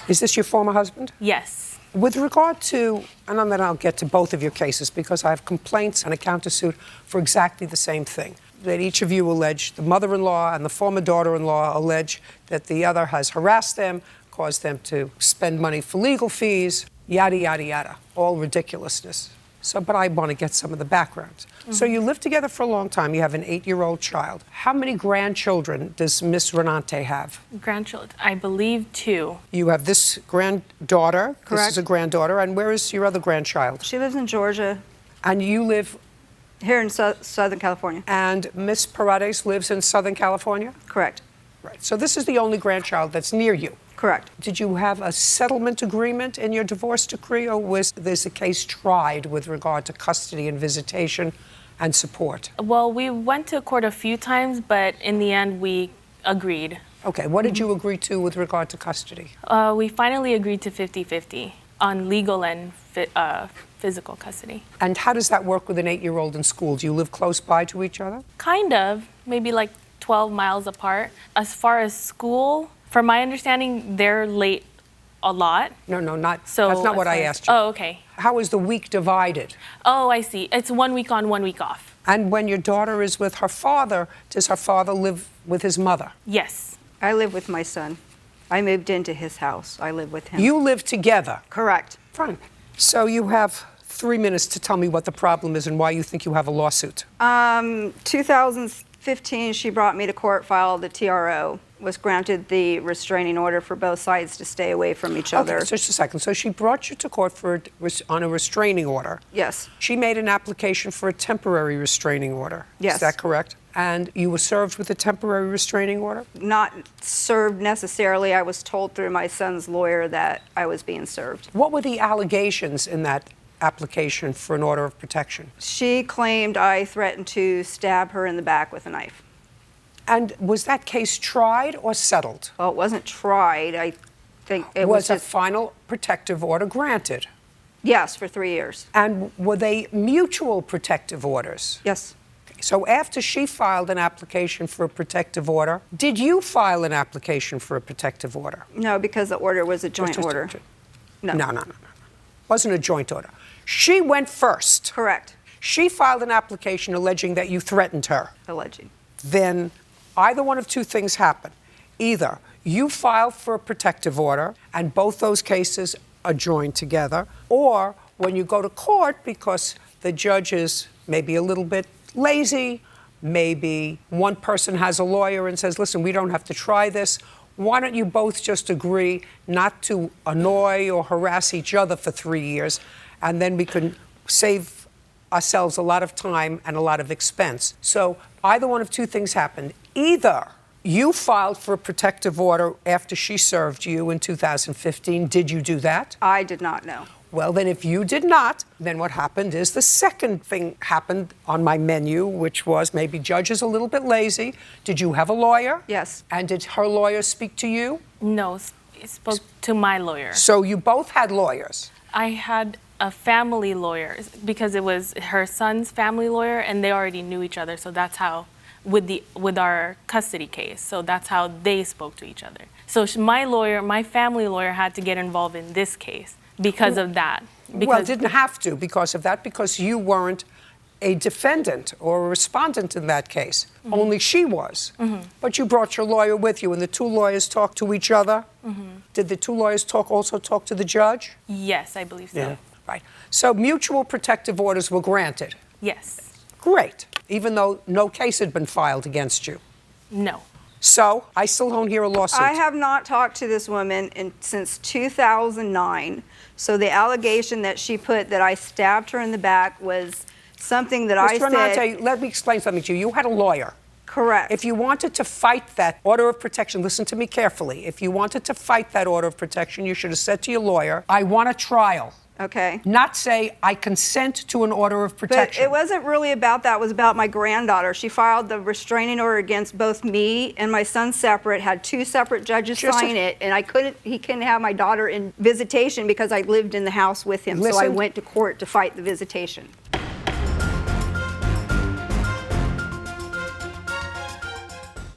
Is this your former husband? Yes. With regard to, and then I'll get to both of your cases because I have complaints and a countersuit for exactly the same thing. That each of you allege, the mother-in-law and the former daughter-in-law allege that the other has harassed them, caused them to spend money for legal fees, yada, yada, yada, all ridiculousness. So, but I want to get some of the background. So you live together for a long time. You have an 8-year-old child. How many grandchildren does Miss Renante have? Grandchildren, I believe 2. You have this granddaughter. Correct. This is a granddaughter. And where is your other grandchild? She lives in Georgia. And you live... Here in Southern California. And Miss Paredes lives in Southern California? Correct. Right. So this is the only grandchild that's near you? Correct. Did you have a settlement agreement in your divorce decree, or was this a case tried with regard to custody and visitation and support? Well, we went to court a few times, but in the end, we agreed. Okay, what did you agree to with regard to custody? We finally agreed to 50-50 on legal and physical custody. And how does that work with an 8-year-old in school? Do you live close by to each other? Kind of, maybe like 12 miles apart. As far as school, from my understanding, they're late a lot. No, not. So that's not what I asked you. Oh, okay. How is the week divided? Oh, I see. It's 1 week on, 1 week off. And when your daughter is with her father, does her father live with his mother? Yes. I live with my son. I moved into his house. I live with him. You live together? Correct. Fine. So you have 3 minutes to tell me what the problem is and why you think you have a lawsuit. 2015, she brought me to court, filed the TRO, was granted the restraining order for both sides to stay away from each other. Okay, so just a second. So she brought you to court on a restraining order. Yes. She made an application for a temporary restraining order. Yes. Is that correct? And you were served with a temporary restraining order? Not served necessarily. I was told through my son's lawyer that I was being served. What were the allegations in that application for an order of protection? She claimed I threatened to stab her in the back with a knife. And was that case tried or settled? Well, it wasn't tried. I think it was was a final protective order granted? Yes, for 3 years. And were they mutual protective orders? Yes. So after she filed an application for a protective order, did you file an application for a protective order? No, because the order was a joint order. No. Wasn't a joint order. She went first. Correct. She filed an application alleging that you threatened her. Alleging. Then either one of two things happen. Either you filed for a protective order and both those cases are joined together, or when you go to court because the judge is maybe a little bit lazy, maybe one person has a lawyer and says, listen, we don't have to try this. Why don't you both just agree not to annoy or harass each other for 3 years, and then we can save ourselves a lot of time and a lot of expense. So either one of two things happened. Either you filed for a protective order after she served you in 2015. Did you do that? I did not know. Well, then if you did not, then what happened is the second thing happened on my menu, which was maybe judge is a little bit lazy. Did you have a lawyer? Yes. And did her lawyer speak to you? No, it spoke to my lawyer. So you both had lawyers? I had a family lawyer because it was her son's family lawyer, and they already knew each other. So that's how, with our custody case, so that's how they spoke to each other. So my family lawyer had to get involved in this case because of that. Well, didn't have to because of that, because you weren't a defendant or a respondent in that case. Mm-hmm. Only she was. Mm-hmm. But you brought your lawyer with you, and the two lawyers talked to each other. Mm-hmm. Did the two lawyers also talk to the judge? Yes, I believe so. Yeah. Right. So mutual protective orders were granted? Yes. Great. Even though no case had been filed against you? No. So I still don't hear a lawsuit. I have not talked to this woman since 2009. So the allegation that she put that I stabbed her in the back was something that I said... Mr. Renante, let me explain something to you. You had a lawyer. Correct. If you wanted to fight that order of protection, listen to me carefully. If you wanted to fight that order of protection, you should have said to your lawyer, I want a trial. Okay. Not say, I consent to an order of protection. But it wasn't really about that. It was about my granddaughter. She filed the restraining order against both me and my son separate, had two separate judges sign it, and he couldn't have my daughter in visitation because I lived in the house with him. So I went to court to fight the visitation.